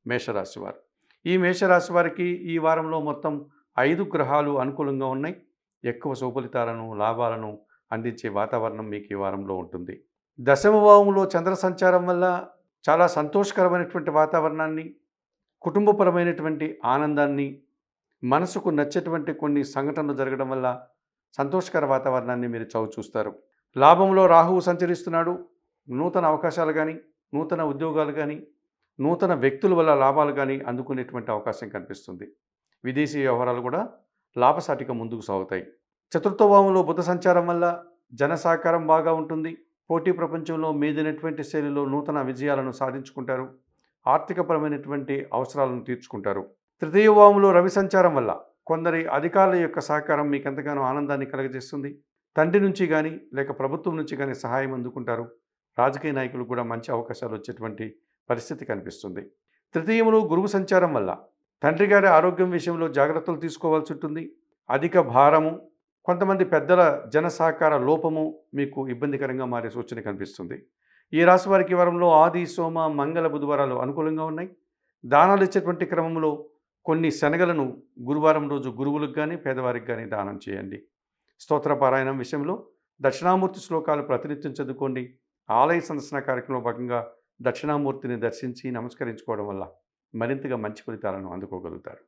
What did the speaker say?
మేషరాశి వారు. ఈ మేషరాశి వారికి ఈ వారంలో మొత్తం 5 గ్రహాలు అనుకూలంగా ఉన్నాయి. ఎక్కువ శుభఫలితాలను, లాభాలను అందించే వాతావరణం మీకు ఈ వారంలో ఉంటుంది. దశమ భావంలో చంద్ర సంచారం వల్ల చాలా సంతోషకరమైనటువంటి వాతావరణాన్ని, కుటుంబపరమైనటువంటి ఆనందాన్ని, మనసుకు నచ్చేటువంటి కొన్ని సంఘటనలు జరగడం వల్ల సంతోషకర వాతావరణాన్ని మీరు చవిచూస్తారు. లాభంలో రాహువు సంచరిస్తున్నాడు. నూతన అవకాశాలు కానీ, నూతన ఉద్యోగాలు కానీ, నూతన వ్యక్తుల వల్ల లాభాలు కానీ అందుకునేటువంటి అవకాశం కనిపిస్తుంది. విదేశీ వ్యవహారాలు కూడా లాభసాటిగా ముందుకు సాగుతాయి. చతుర్థ భావంలో బుధ సంచారం వల్ల జన సహకారం బాగా ఉంటుంది. పోటీ ప్రపంచంలో మీదైనటువంటి శైలిలో నూతన విజయాలను సాధించుకుంటారు. ఆర్థికపరమైనటువంటి అవసరాలను తీర్చుకుంటారు. తృతీయ భావంలో రవి సంచారం వల్ల కొందరి అధికారుల యొక్క సహకారం మీకు ఎంతగానో ఆనందాన్ని కలుగజేస్తుంది. తండ్రి నుంచి కానీ లేక ప్రభుత్వం నుంచి కానీ సహాయం అందుకుంటారు. రాజకీయ నాయకులు కూడా మంచి అవకాశాలు వచ్చేటువంటి పరిస్థితి కనిపిస్తుంది. తృతీయంలో గురువు సంచారం వల్ల తండ్రి గారి ఆరోగ్యం విషయంలో జాగ్రత్తలు తీసుకోవాల్సి ఉంటుంది. అధిక భారము, కొంతమంది పెద్దల జన సహకార లోపము మీకు ఇబ్బందికరంగా మారే సూచన కనిపిస్తుంది. ఈ రాశి వారికి వారంలో ఆది, సోమ, మంగళ, బుధవారాలు అనుకూలంగా ఉన్నాయి. దానాలు ఇచ్చేటువంటి క్రమంలో కొన్ని శనగలను గురువారం రోజు గురువులకు కానీ పేదవారికి కానీ దానం చేయండి. స్తోత్ర పారాయణం విషయంలో దక్షిణామూర్తి శ్లోకాలు ప్రతినిత్యం చదువుకోండి. ఆలయ సందర్శన కార్యక్రమంలో భాగంగా దక్షిణామూర్తిని దర్శించి నమస్కరించుకోవడం వల్ల మరింతగా మంచి ఫలితాలను అందుకోగలుగుతారు.